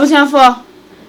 abusianfo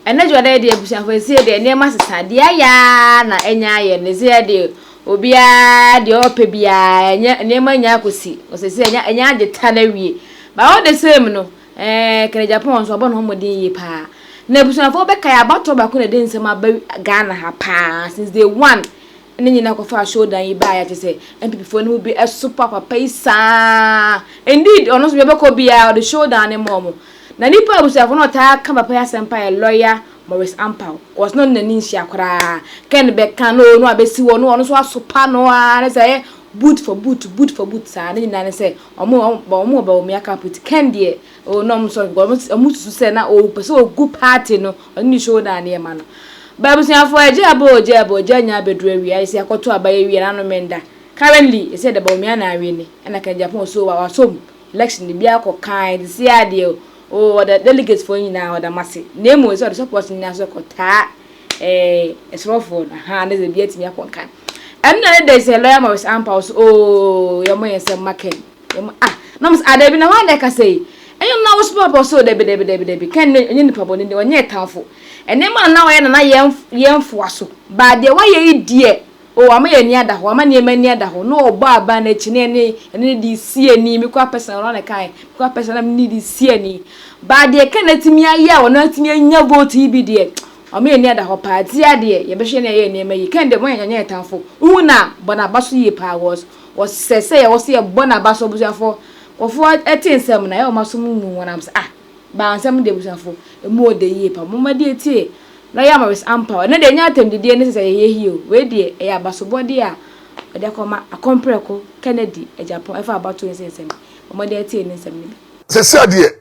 ene jode de abusianfo ese de ne masesa de aya na enya ye ne ze de obia de ope bia ne manya akosi osese enya ageta na wie ba all the same no Agyapong so abon ho modin yi pa na abusianfo be kai abato ba ko na de nsem aba Ghana ha pa since day one ne nyina ko fa show dan yi ba ya tese MPP fo ne bi super papa isa indeed ono so be ko bia the show dan ne momo na nipa abusianfo no ta ka papa ya sempa lawyer Ampaw was not nani nshia ken be kan no abesi wo no so asopa no a say boot for boot sa na nyina ne say omo Bawumia kaput ken de o no so omususu say na o pese o gu party no oni show da na e ma no babusianfo eje nya bedru awi ai say akoto abaye wi na no menda currently e say the Bawumia na awi ni na Agyapong so wa so election bi akokan de si ade oh the delegates for you now the massive name was the support in naso kota esrofo na ha na ze biati mi akonkan and na dey say Lawyer Ampaw oh your moye say maken no mus adabi na wa dey ka say enyo na wo support so debi ken enyi nipa boni de onye tanfo ene ma na wa na yemfo aso ba de wa ye die oh ama ye ni ada ho ama ni mani ada ho no obo aba na chi ne di sie ni mi kwa person ro na kai kwa person na ni di sie ni ba de kanatimi aye a wona atimi anya vote bi de ama ye ni ada ho party ade ye be hwe na ye ni mayi kan de mo nya tanfo una bona baso ye pa was sese ye was ye bona baso busuafo ofo etinsem na ye o maso mu wona ba ansem de busuafo emu ode ye pa mo ma de etie Lawyer Ampaw na de nya atemdidie ne sese ye hio we de e abasobode a de akoma akompreko Kennedy Agyapong efa abato nsensem o de etie ne nsem ni sese ade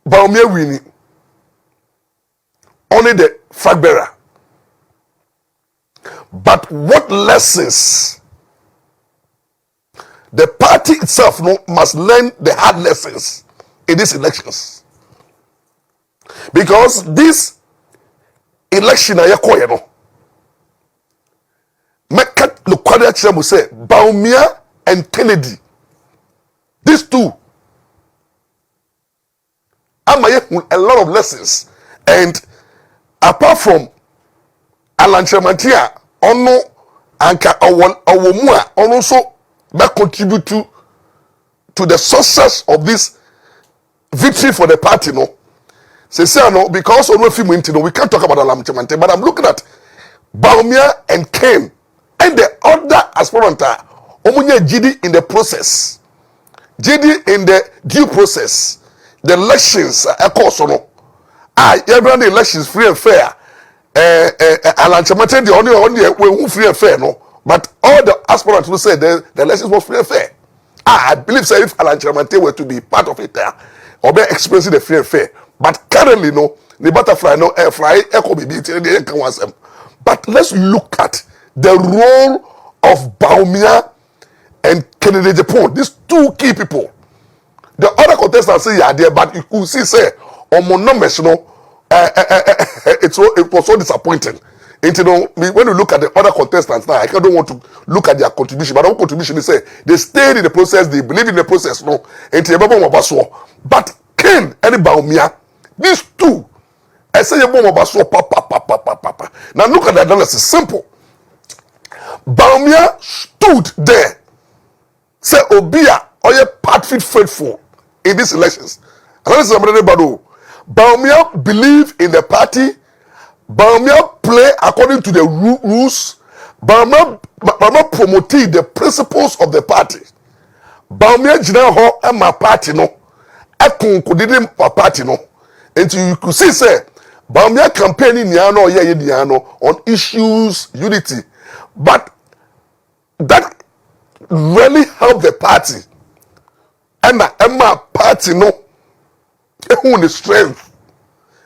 Bawumia wini only the flag bearer, but what lessons the party itself must learn the hard lessons in these elections, because this election aye koye no meka lokwade achire say Bawumia and Kennedy, these two a lot of lessons, and apart from Alanchematia ono anka awomua ono so that contribute to the success of this victory for the party no. Say no, because on we can't talk about Alanchematia, but I'm looking at Bawumia and Ken and the other aspirant omunye GD in the process, GD in the due process. The elections course no every elections free and fair Alanchematia the only we free and fair no, but all the aspirants will say the elections was free and fair. I believe say if Alanchematia were to be part of it or be experiencing the free and fair, but currently no the butterfly no air fly echo be but let's look at the role of Bawumia and Kennedy Agyapong, these two key people. The other contestants say yeah there, but you could see say numbers no it was so disappointing. And you know, when you look at the other contestants now, I don't want to look at their contribution, but our contribution is say they stayed in the process, they believe in the process, no. But Ken and Bawumia, these two, I say you papa. Now look at the analysis, simple. Bawumia stood there, say Obia or your part fit faithful in these elections. Bawumia believe in the party. Bawumia play according to the rules. Bawumia promoted the principles of the party. Bawumia jina ho ema party no. Ekun kudidi party no. And you could see say Bawumia campaigning niano ye niano on issues unity. But that really helped the party. And Emma party no the strength,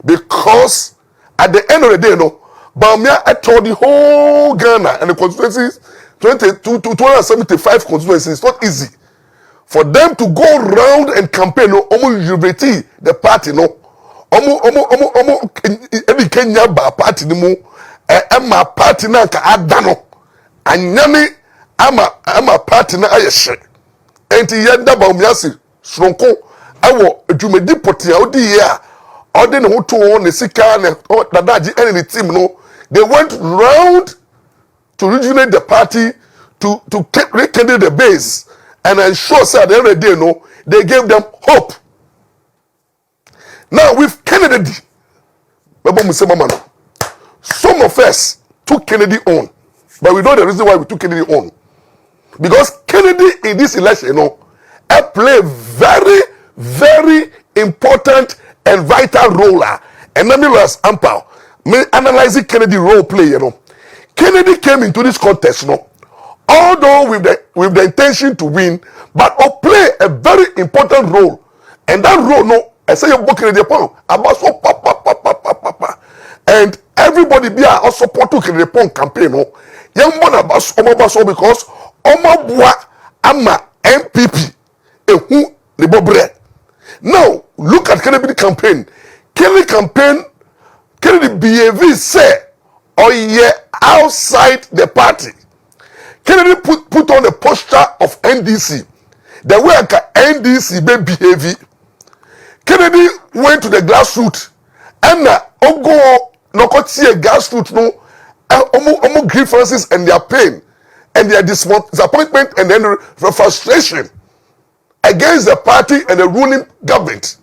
because at the end of the day no Bawumia told the whole Ghana and the constituencies 22 to 275 constituencies. It's not easy for them to go round and campaign no unity the party no every Kenya ba party ni mu Emma party na ka adano anyame ama party na ayeshe enti yenda Bawumia si sonko awo adwumadi potia odi ya Odi ne hutu on ne sika ne dadaji and the team no. They went round to rejuvenate the party, to rekindle the base, and ensure that at the end of the day, no, they gave them hope. Now with Kennedy, some of us took Kennedy on, but we know the reason why we took Kennedy on. Because Kennedy in this election, you know, played very, very important and vital role. And Lawyer Ampaw, me analyzing Kennedy role play, you know. Kennedy came into this contest, you know, although with the intention to win, but play a very important role. And that role, no, I say you book Kennedy Agyapong, about so pa. And everybody be also support to Kennedy Agyapong campaign, no. Young man about so because Omabua ama MPP who the bobre. Now look at Kennedy campaign. Kennedy behavior say or yeah outside the party. Kennedy put on the posture of NDC. The way NDC be behavior. Kennedy went to the grassroots and ogo no see a grassroots no omo grievances and their pain and their disappointment and then frustration against the party and the ruling government.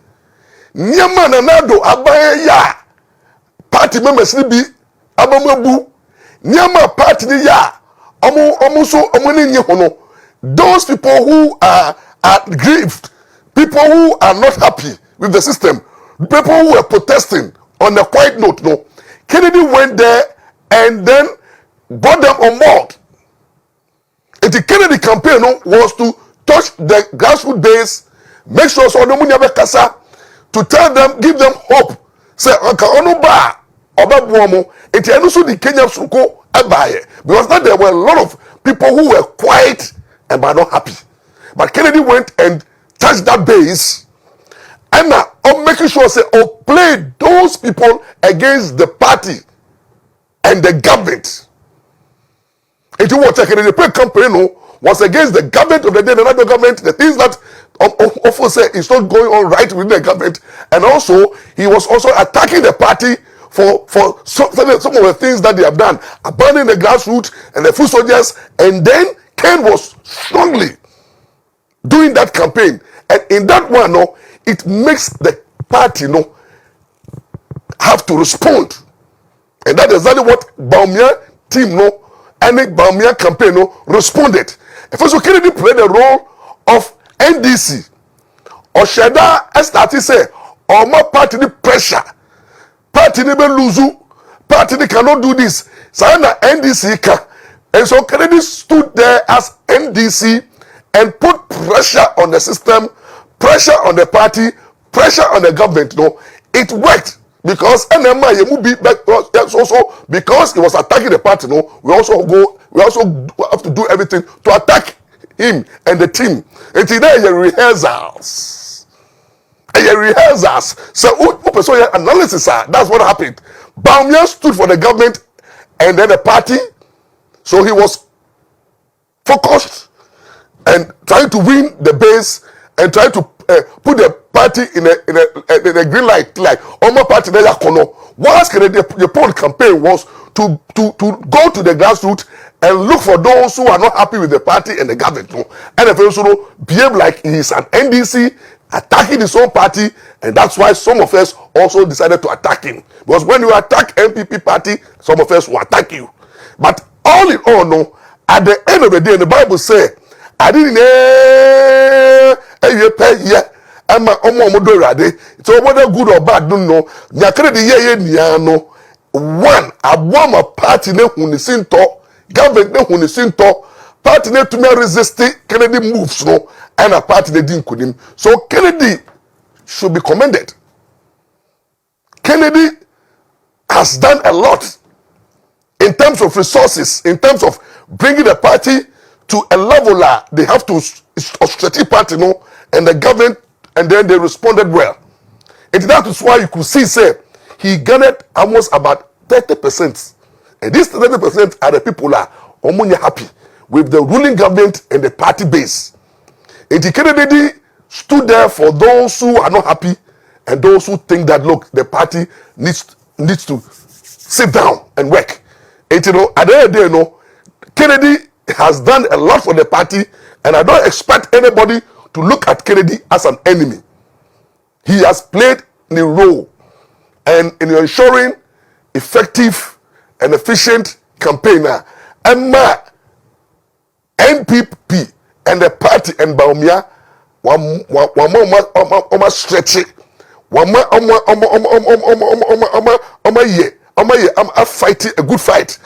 Nyama nanado abaye ya party members ni bi abamebu nyama party ni ya omo ni nye hono. Those people who are grieved, people who are not happy with the system, people who were protesting on a quiet note, no, Kennedy went there and then brought them on board. And the Kennedy campaign, no, was to touch the grassroots base, make sure so no money kasa, to tell them, give them hope. Say, ono ba obabuomo. It also the Kenya suko abaye because now there were a lot of people who were quiet and were not happy. But Kennedy went and touched that base, and now making sure say play those people against the party and the government. If you watch Kennedy campaign, no, was against the government of the day, another government, the things that often say is not going on right with the government, and also he was also attacking the party for some of the things that they have done, abandoning the grassroots and the foot soldiers, and then Ken was strongly doing that campaign, and in that one, no, it makes the party, no, have to respond, and that is exactly what Bawumia team, no, and the Bawumia campaign, no, responded. If also Kennedy played the role of NDC, or Sheda started say, or more party the pressure, party never lose, party cannot do this. So NDC can, and so Kennedy stood there as NDC and put pressure on the system, pressure on the party, pressure on the government. No, it worked because also because he was attacking the party. No, we also have to do everything to attack him and the team. And today rehearsals. So analysis, that's what happened. Bawumia stood for the government and then the party. So he was focused and trying to win the base and trying to put the party in a green light, like Oma party there kono. Once the poll campaign was to go to the grassroots and look for those who are not happy with the party and the government, no? And if also behave like he is an NDC attacking his own party, and that's why some of us also decided to attack him. Because when you attack MPP party, some of us will attack you. But all in all, no, at the end of the day, the Bible says, I didn't so whether good or bad, don't know. One, I want a party ne hunisinto, government ne hunisinto, party ne to me resist Kennedy moves, no, and a party ne didn't couldn't. So Kennedy should be commended. Kennedy has done a lot in terms of resources, in terms of bringing the party to a level that they have to strategic party, no, and the government, and then they responded well. And that is why you could see, say, he garnered almost about 30%. And these 30% are the people that are happy with the ruling government and the party base. And the Kennedy stood there for those who are not happy and those who think that, look, the party needs to sit down and work. And you know, at the end of the day, you know, Kennedy has done a lot for the party, and I don't expect anybody to look at Kennedy as an enemy. He has played the role and in ensuring effective and efficient campaigner. Emma NPP and the party and Bawumia one more stretch it. One more fighting a good fight.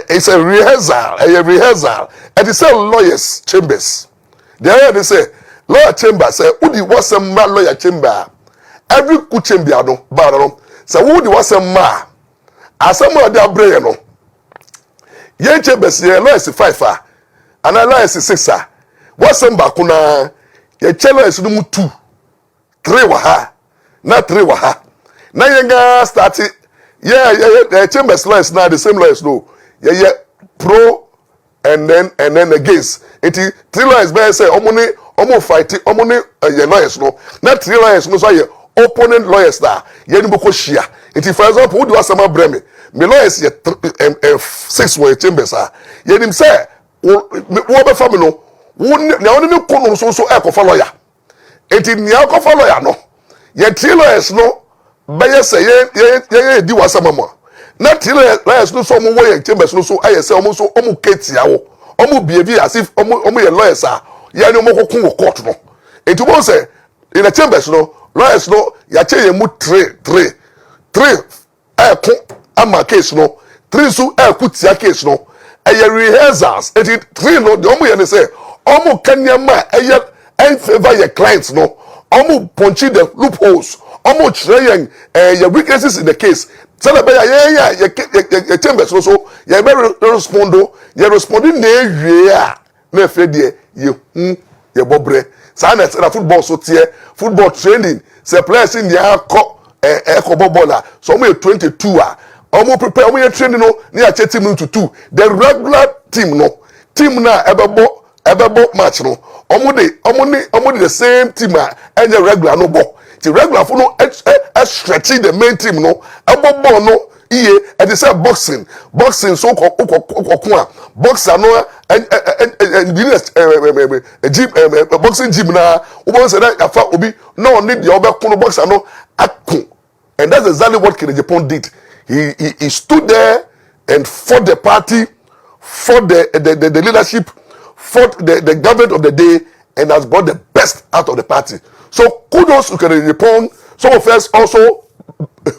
It's a rehearsal, and it's a lawyers chambers. They say lawyer chamber say Udi was a man lawyer chamber. Every good chamber no bar so Udi was a man. As some of their brain no. Yen chambers here lawyers 5 and a lawyers 6 What's some bakuna ye chelo is no 2 3 waha na 3 waha na yenga start the chambers lawyers now the same lawyers no yeah pro and then against it 3 lawyers be say omo fight omo lawyers no na 3 lawyers no so ye opponent lawyers da ye ni boko shia it for example who do asama breme me lawyers ye 6 were chambers ye nim say wo be fam no na woni ne kono so e ko fa lawyer enti ni akọ fa lawyer no ye 3 lawyers no be ye say ye di wasama mo na 3 lawyers no so mo wo chambers no so aye say omo ketia wo omo behave as if omo ye lawyers ye ni omo kokun court no enti wo say in the chambers no lawyers no ya che ye mu 3 ko ama case no 3 so ku tia case no aye rehearsals enti 3 no the omo ye ne say omo kanyama aye en favor your clients no omo punching the loopholes omo chire your weaknesses in the case tell about your chambers so you responding na ewie a na efe de ye bobre sa na football so tie football training say players in ya ko bobola so omo 22 omo prepare omo training no na ya team to 2 the regular team na ebebo match no omo the same team and the regular no ball the regular for no stretching the main team no ebobo no iye and they say boxing so kokwa boxer no gym boxing gym na we say that afa obi no need the obekono boxer no akun, and that's exactly what Agyapong did. He stood there and fought the party, fought the leadership, fought the government of the day, and has brought the best out of the party. So kudos to Agyapong. Some of us also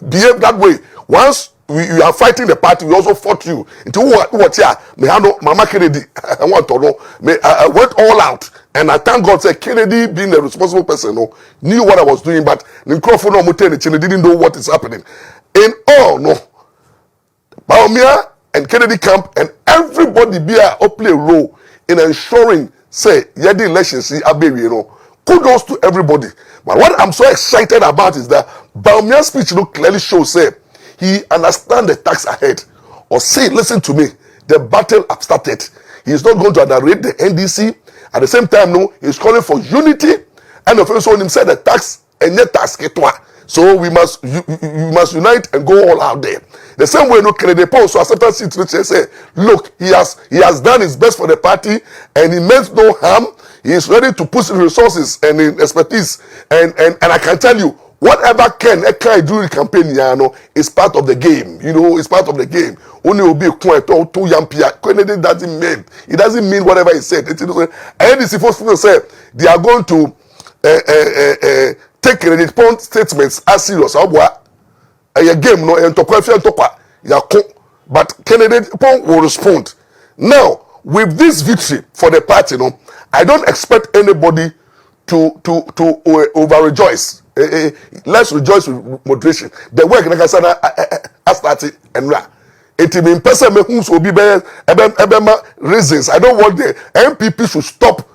behave that way. Once you are fighting the party, we also fought you. Into what here? Me handle Mama Kennedy. I want to know. I went all out, and I thank God. Say Kennedy, being a responsible person, knew what I was doing, but the microphone didn't know what is happening. In all, no, Bawumia and Kennedy camp and everybody be a play a role in ensuring say the elections kudos to everybody. But what I'm so excited about is that Bawumia's speech clearly shows say he understands the tax ahead, or say, listen to me, the battle have started. He is not going to underrate the NDC. At the same time, no, he's calling for unity, and also on himself the tax and net tax ketwa. So we must unite and go all out there. The same way, no, Agyapong so accepted situation say, look, he has done his best for the party, and he meant no harm. He is ready to put in resources and in expertise, and I can tell you, whatever can do the campaign, is part of the game. It's part of the game. Only will be too young. Kennedy doesn't mean whatever he said. And the supposed to say they are going to take Agyapong statements as serious. A game, no, and but Agyapong will respond. Now, with this victory for the party, I don't expect anybody to over rejoice. Let's rejoice with moderation. The work like I said, I started and it mean person who will be reasons. I don't want the MPP should stop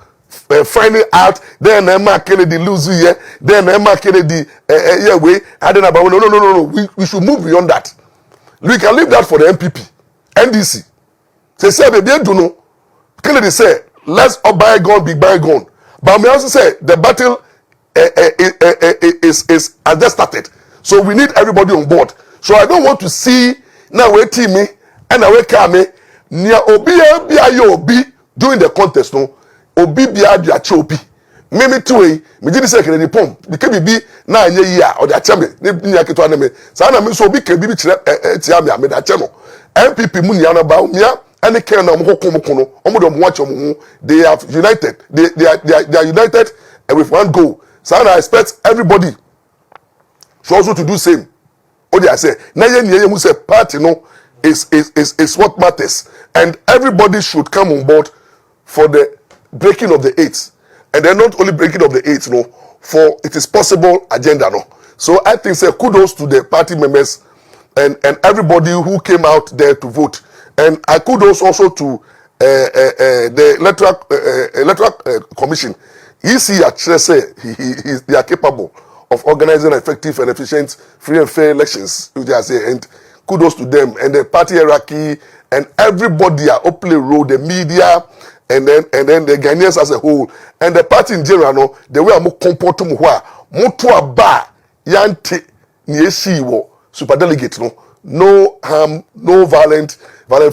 finding out. Then Emma Kennedy lose here. Then Emma Kennedy way. I don't know. No. We should move beyond that. We can leave that for the MPP, NDC. Say baby, do know. Kennedy say let's all bygone be bygone. But we also say the battle is has just started. So we need everybody on board. So I don't want to see now we team me and we come me near obi during the contest no obi bia dia chopi me too me did say Kennedy Pom because be na anye yi a o da che me ne nya keto na me sa na me so obi ka bi kire tia me da che no MPP mu nia na Bawumia and Ken na mo kokom no omo do mo watch mo they have united they are united and with one goal. So I expect everybody so also to do same. What I say na ye mu say party no is what matters, and everybody should come on board for the breaking of the eights, and then not only breaking of the eights no, for it is possible agenda no. So I think say kudos to the party members and everybody who came out there to vote, and I kudos also to the electoral commission. He see actually say they are capable of organizing effective and efficient free and fair elections, which I say, and kudos to them and the party hierarchy and everybody are openly role, the media and then the Ghanaians as a whole and the party in general no, the way I'm comporting mo to aba yanti ni wo super delegate no harm, no violent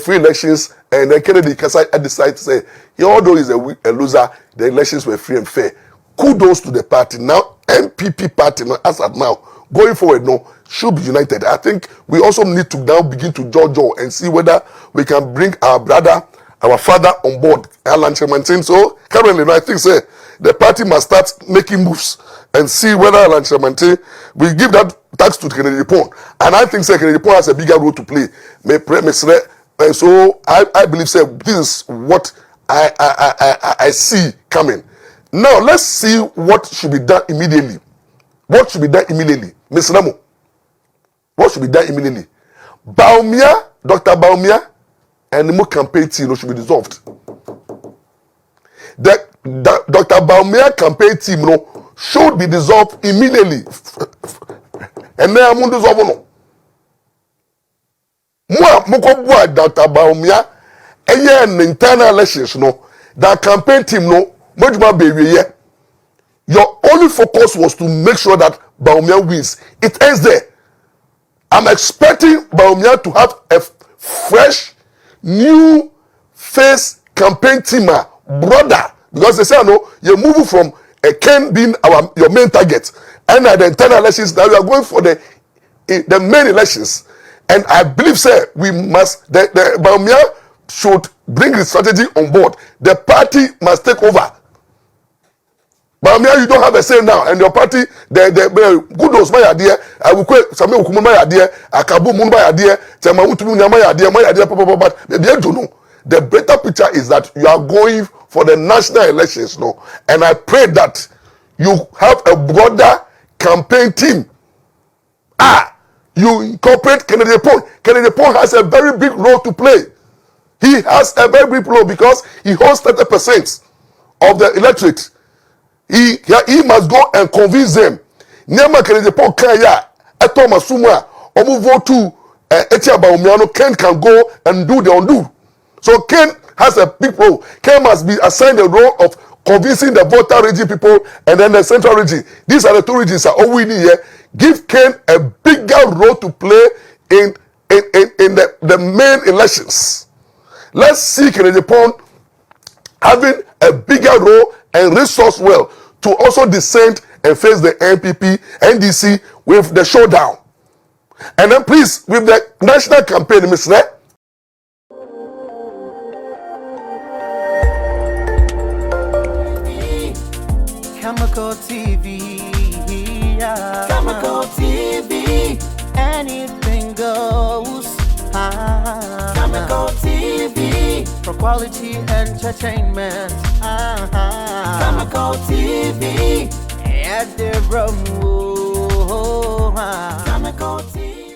free elections, and then Kennedy decided to say, although he's a loser, the elections were free and fair. Kudos to the party. Now MPP party as at now going forward should be united. I think we also need to now begin to judge and see whether we can bring our brother, our father on board. So currently I think say the party must start making moves and see whether Alan Chamantin will give that tax to Kennedy Pong. And I think say Kennedy Pong has a bigger role to play. And so I believe say this is what I see coming. Now let's see what should be done immediately. What should be done immediately? Ms. Ramo. What should be done immediately? Bawumia, Dr. Bawumia, and the more campaign team should be dissolved. The Dr. Bawumia campaign team should be dissolved immediately. And then I'm going to dissolve no. Moi, Dr. Bawumia, and internal elections that campaign team your only focus was to make sure that Bawumia wins. It ends there. I'm expecting Bawumia to have a fresh, new face campaign teamer, brother. Because they say, no, you're moving from a Ken being your main target. And at the internal elections, now we are going for the main elections. And I believe, sir, we must, the Bawumia should bring the strategy on board. The party must take over. Bawumia, you don't have a say now, and your party, the kudos my idea. I will quit some my idea. Akabu mun my idea. My idea. But the better picture is that you are going for the national elections now, and I pray that you have a broader campaign team. You incorporate Kennedy Pong. Kennedy Pong has a very big role to play. He has a very big role because he holds 30% of the electorate. He must go and convince them. Nema Kennedy Pong kaya eto masumwa omu vote to Etia Bawumia. Ken can go and do the undo. So Ken has a big role. Ken must be assigned the role of convincing the voter region people and then the central region. These are the two regions that all we need here. Give Ken a bigger role to play in the main elections. Let's see Kennedy Pong having a bigger role and resource well to also descend and face the NPP, NDC with the showdown. And then please, with the national campaign, Mr. Chemical TV, Chemical TV, anything goes. Chemical TV, for quality entertainment. Chemical TV, at the room. Chemical TV.